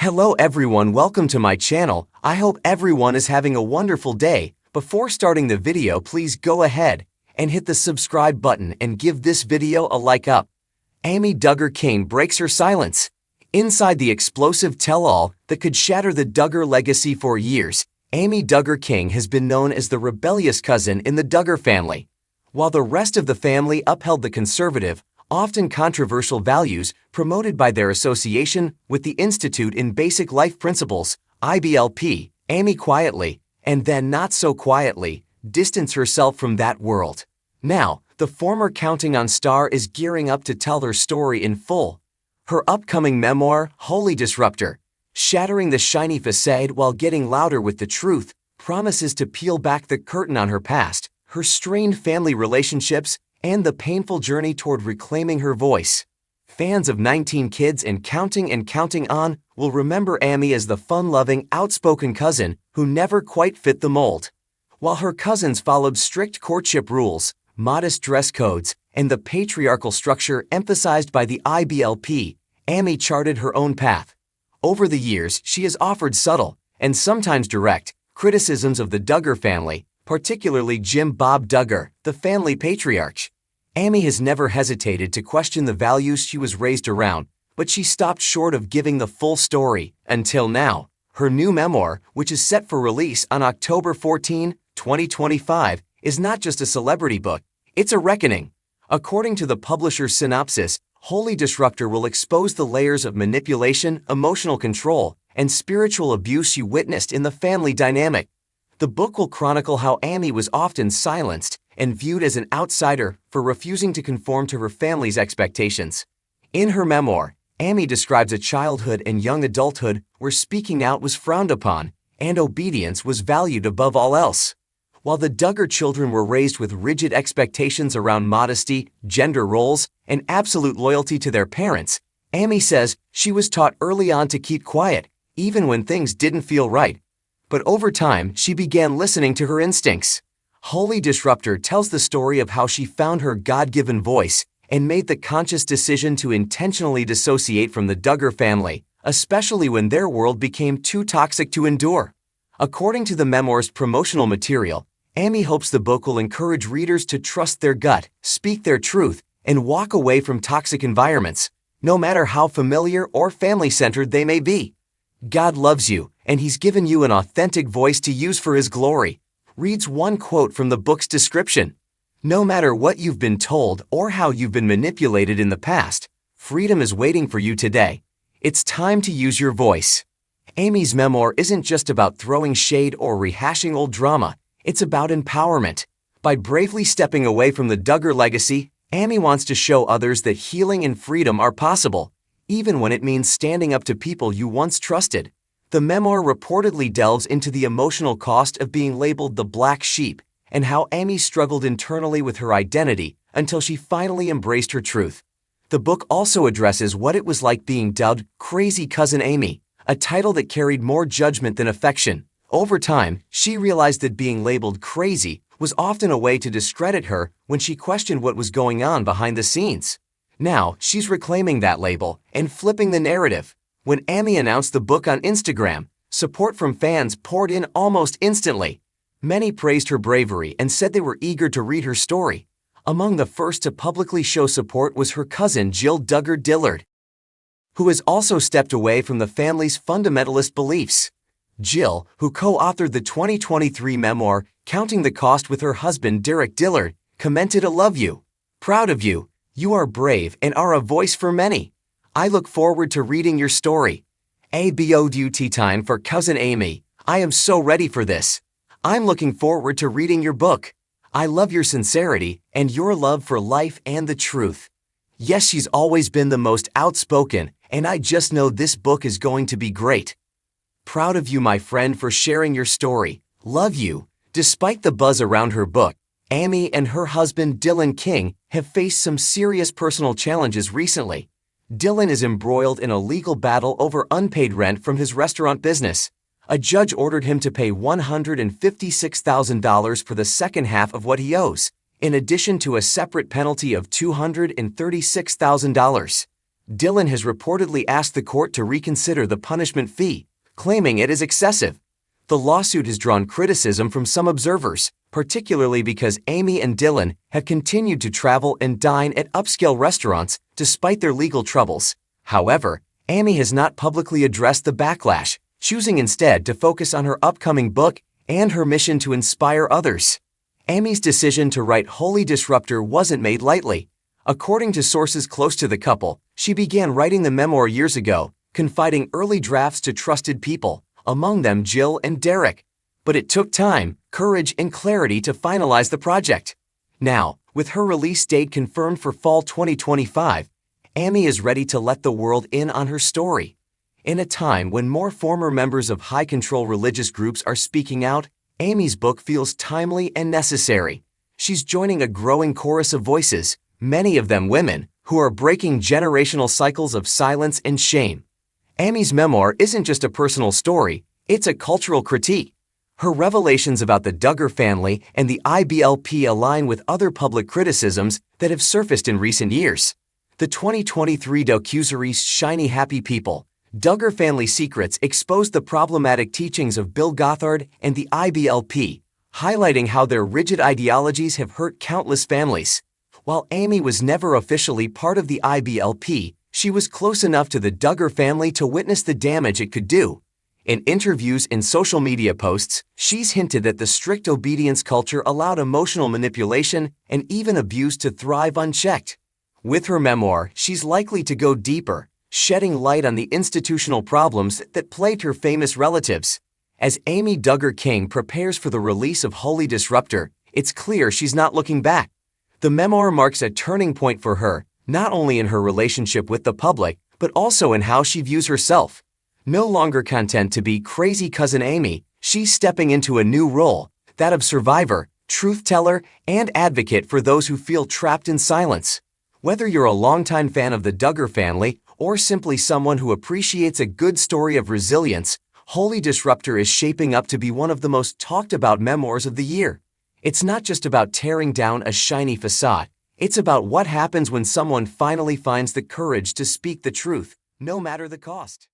Hello everyone, welcome to my channel. I hope everyone is having a wonderful day. Before starting the video, please go ahead and hit the subscribe button and give this video a like up. Amy Duggar King breaks her silence. Inside the explosive tell-all that could shatter the Duggar legacy for years, Amy Duggar King has been known as the rebellious cousin in the Duggar family. While the rest of the family upheld the conservative, often controversial values promoted by their association with the Institute in Basic Life Principles, IBLP, Amy quietly, and then not so quietly, distanced herself from that world. Now, the former Counting On star is gearing up to tell her story in full. Her upcoming memoir, Holy Disruptor, shattering the shiny facade while getting louder with the truth, promises to peel back the curtain on her past, her strained family relationships, and the painful journey toward reclaiming her voice. Fans of 19 Kids and Counting On will remember Amy as the fun-loving, outspoken cousin who never quite fit the mold. While her cousins followed strict courtship rules, modest dress codes, and the patriarchal structure emphasized by the IBLP, Amy charted her own path. Over the years, she has offered subtle, and sometimes direct, criticisms of the Duggar family, particularly Jim Bob Duggar, the family patriarch. Amy has never hesitated to question the values she was raised around, but she stopped short of giving the full story, until now. Her new memoir, which is set for release on October 14, 2025, is not just a celebrity book, it's a reckoning. According to the publisher's synopsis, Holy Disruptor will expose the layers of manipulation, emotional control, and spiritual abuse she witnessed in the family dynamic. The book will chronicle how Amy was often silenced and viewed as an outsider for refusing to conform to her family's expectations. In her memoir, Amy describes a childhood and young adulthood where speaking out was frowned upon and obedience was valued above all else. While the Duggar children were raised with rigid expectations around modesty, gender roles, and absolute loyalty to their parents, Amy says she was taught early on to keep quiet, even when things didn't feel right. But over time, she began listening to her instincts. Holy Disruptor tells the story of how she found her God-given voice and made the conscious decision to intentionally dissociate from the Duggar family, especially when their world became too toxic to endure. According to the memoir's promotional material, Amy hopes the book will encourage readers to trust their gut, speak their truth, and walk away from toxic environments, no matter how familiar or family-centered they may be. God loves you, and He's given you an authentic voice to use for His glory, reads one quote from the book's description. No matter what you've been told or how you've been manipulated in the past, freedom is waiting for you today. It's time to use your voice. Amy's memoir isn't just about throwing shade or rehashing old drama, it's about empowerment. By bravely stepping away from the Duggar legacy, Amy wants to show others that healing and freedom are possible, even when it means standing up to people you once trusted. The memoir reportedly delves into the emotional cost of being labeled the black sheep and how Amy struggled internally with her identity until she finally embraced her truth. The book also addresses what it was like being dubbed Crazy Cousin Amy, a title that carried more judgment than affection. Over time, she realized that being labeled crazy was often a way to discredit her when she questioned what was going on behind the scenes. Now, she's reclaiming that label and flipping the narrative. When Amy announced the book on Instagram, support from fans poured in almost instantly. Many praised her bravery and said they were eager to read her story. Among the first to publicly show support was her cousin Jill Duggar Dillard, who has also stepped away from the family's fundamentalist beliefs. Jill, who co-authored the 2023 memoir Counting the Cost with her husband Derek Dillard, commented, "I love you. Proud of you. You are brave and are a voice for many. I look forward to reading your story. ABOUT time for Cousin Amy. I am so ready for this. I'm looking forward to reading your book. I love your sincerity and your love for life and the truth." Yes, she's always been the most outspoken, and I just know this book is going to be great. Proud of you, my friend, for sharing your story. Love you. Despite the buzz around her book, Amy and her husband Dylan King have faced some serious personal challenges recently. Dylan is embroiled in a legal battle over unpaid rent from his restaurant business. A judge ordered him to pay $156,000 for the second half of what he owes, in addition to a separate penalty of $236,000. Dylan has reportedly asked the court to reconsider the punishment fee, claiming it is excessive. The lawsuit has drawn criticism from some observers, particularly because Amy and Dylan have continued to travel and dine at upscale restaurants despite their legal troubles. However, Amy has not publicly addressed the backlash, choosing instead to focus on her upcoming book and her mission to inspire others. Amy's decision to write Holy Disruptor wasn't made lightly. According to sources close to the couple, she began writing the memoir years ago, confiding early drafts to trusted people, among them Jill and Derek. But it took time, courage, and clarity to finalize the project. Now, with her release date confirmed for fall 2025, Amy is ready to let the world in on her story. In a time when more former members of high-control religious groups are speaking out, Amy's book feels timely and necessary. She's joining a growing chorus of voices, many of them women, who are breaking generational cycles of silence and shame. Amy's memoir isn't just a personal story, it's a cultural critique. Her revelations about the Duggar family and the IBLP align with other public criticisms that have surfaced in recent years. The 2023 docuseries Shiny Happy People, Duggar Family Secrets exposed the problematic teachings of Bill Gothard and the IBLP, highlighting how their rigid ideologies have hurt countless families. While Amy was never officially part of the IBLP, she was close enough to the Duggar family to witness the damage it could do. In interviews and social media posts, she's hinted that the strict obedience culture allowed emotional manipulation and even abuse to thrive unchecked. With her memoir, she's likely to go deeper, shedding light on the institutional problems that plagued her famous relatives. As Amy Duggar King prepares for the release of Holy Disruptor, it's clear she's not looking back. The memoir marks a turning point for her, not only in her relationship with the public, but also in how she views herself. No longer content to be crazy cousin Amy, she's stepping into a new role, that of survivor, truth teller, and advocate for those who feel trapped in silence. Whether you're a longtime fan of the Duggar family or simply someone who appreciates a good story of resilience, Holy Disruptor is shaping up to be one of the most talked about memoirs of the year. It's not just about tearing down a shiny facade. It's about what happens when someone finally finds the courage to speak the truth, no matter the cost.